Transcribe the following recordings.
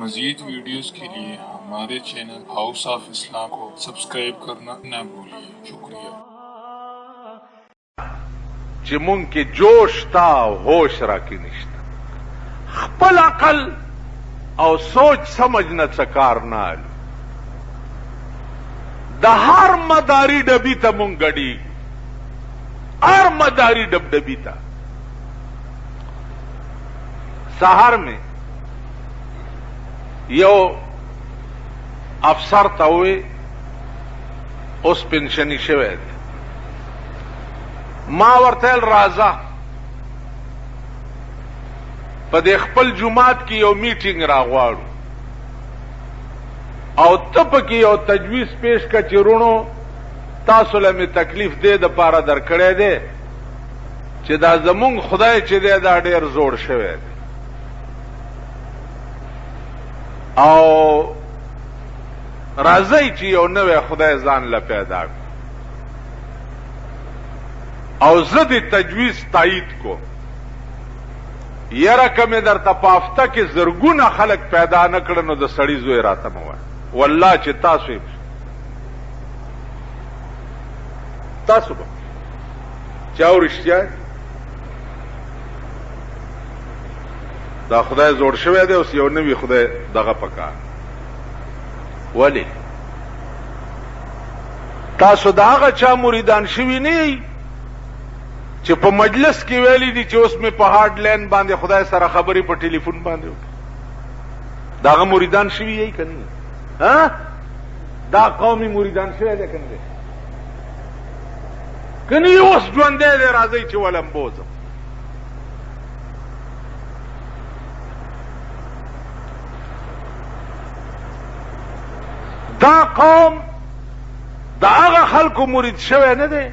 مزید ویڈیوز کے لیے ہمارے چینل ہاؤس آف اسلام کو سبسکرئیب کرنا نہ بھولیے. شکریہ. چې مونږ کې جوش تا او هوش راکې نشته، خپل عقل او سوچ سمجھ نه څه کار نه الو، د هر مداري ډبي ته مونږ ګډي، هر مداري ډبي ته. سهار میں یو افسر ته وی اوس پنشنی شوی دی، ما ورته راځه په دې خپل جماعت کې یو میټینګ راغواړو او ته پکې یو تجویز پیش کړه چې رونو تاسو له مې تکلیف دې دپاره درکړی دی چې دا زمونږ خدای چې دی دا ډېر زوړ شوی دی او راځئ چې یو نوی خدای ځان له پیدا کړو. او زه د تجویز تایید کو، یره که مې درته په هفته کې زرګونه خلک پیدا نه کړه نو د سړي زوی راته مه وایه، والله چې تاسو به چا رښتیا دا خدای زوړ شوی دی، اوس یو نوی خدای دغه پکار. ولی تاسو د هغه چا مریدان شوي نه یئ چې په مجلس کې ویلي دي چې اوس مې په هارډ لین باندې خدای سره خبرې په ټلیفون باندې وکړي، د هغه مریدان شوي یئ که نه؟ دا قومي مریدان شوی دی که نه دی؟ که نه اوس ژوندی دی راځئ چې ولمبوزم. دا قوم دا هغه خلکو مرید شوی نه دی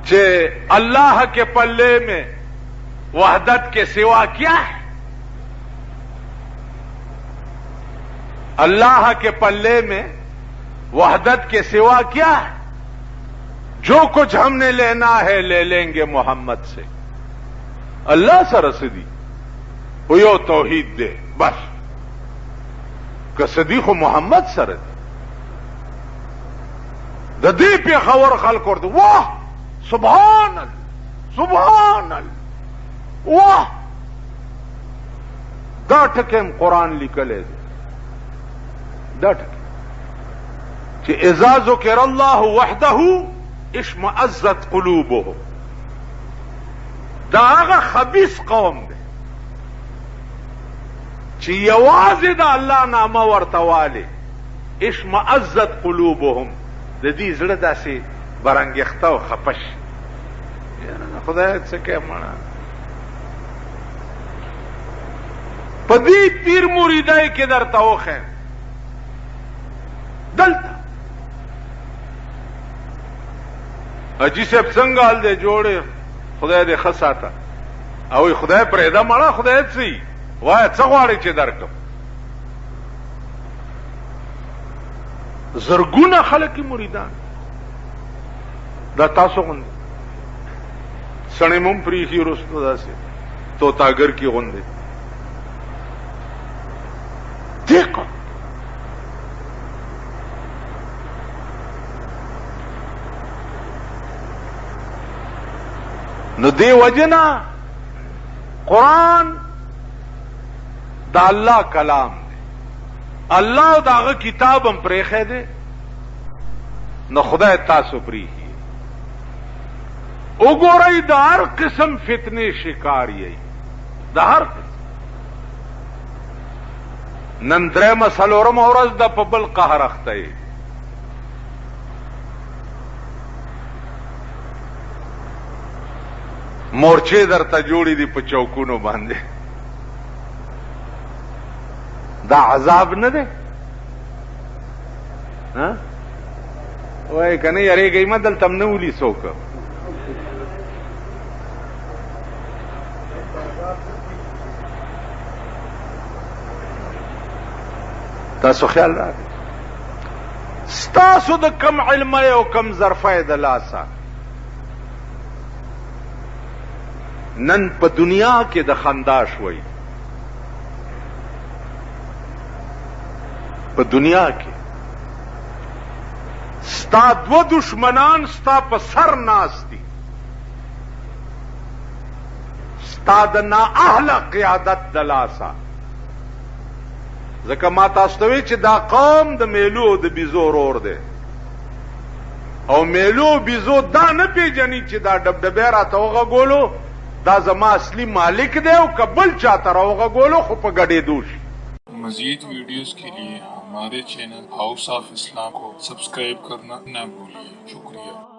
چې اللہ کے پلے میں وحدت کے سوا کیا ہے، اللہ کے پلے میں وحدت کے سوا کیا ہے، جو کچھ ہم نے لینا ہے لے لیں گے محمد سے. اللہ سره سدی و یو توحید دے بس، کسدی خو محمد سره دی. د دې پیښور خلک ورته واه سبحان الله سبحان الله واه، دا ټکی قرآن لیکلی دی، دا ټکی چې اذا ذکر الله وحده اشمئزت قلوبهم، دا هغه خبیث قوم دی چې یوازې د الله نامه ورته والي اشمئزت قلوبهم، د دې زړه داسې برانګېخته او خپش. یاره خدای څه کوي مړه په دې پیر مریدای کې درته وښیم دلته حاجي صاحب څنګه حال دی جوړې خدای دې ښه ساته، او خدای پرېږده مړه خدای څه وایه څه غواړې چې درکړم. زرګونه خلک مریدان دا تاسو غوندې سړی مم پریښي وروسته داسې توتاګر کې غوندې دیکھو نو دې وجه نه قرآن دا الله کلام دی، الله دا هغه کتاب هم پرېښی دی، نو خدای تاسو پرېښي. وګورئ د هر قسم فتنې شکار یئ، د هر قسم. نن درېمه څلورمه ورځ ده په بل قهر اخته یې. مورچې درته جوړې دي په چوکونو باندې، دا عذاب نه دی؟ وای کنه یریږئ مه دلته م نه ولي څوک. تاسو خیال راکړئ ستاسو د کم علمه او کم ظرفه د لاسه نن په دنیا کې د خندا شوي په دنیا کې ستا دو دشمنان ستا په سر ناست دي، ستا د نااهله قیادت د لاسه. ځکه ما تاسو ته وی چې دا قوم د میلو او د بیزو ورور دی، او میلو بیزو دا نه پیژني چې دا ډبډبی راته وغږولو دا زما اصلي مالک دی، او که بل چاته راوغږولو خو په ګډېدو شي. مزید ویڈیوز کے لیے ہمارے چینل ہاؤس آف اسلام کو سبسکرائب کرنا نہ بھولیں. شکریہ.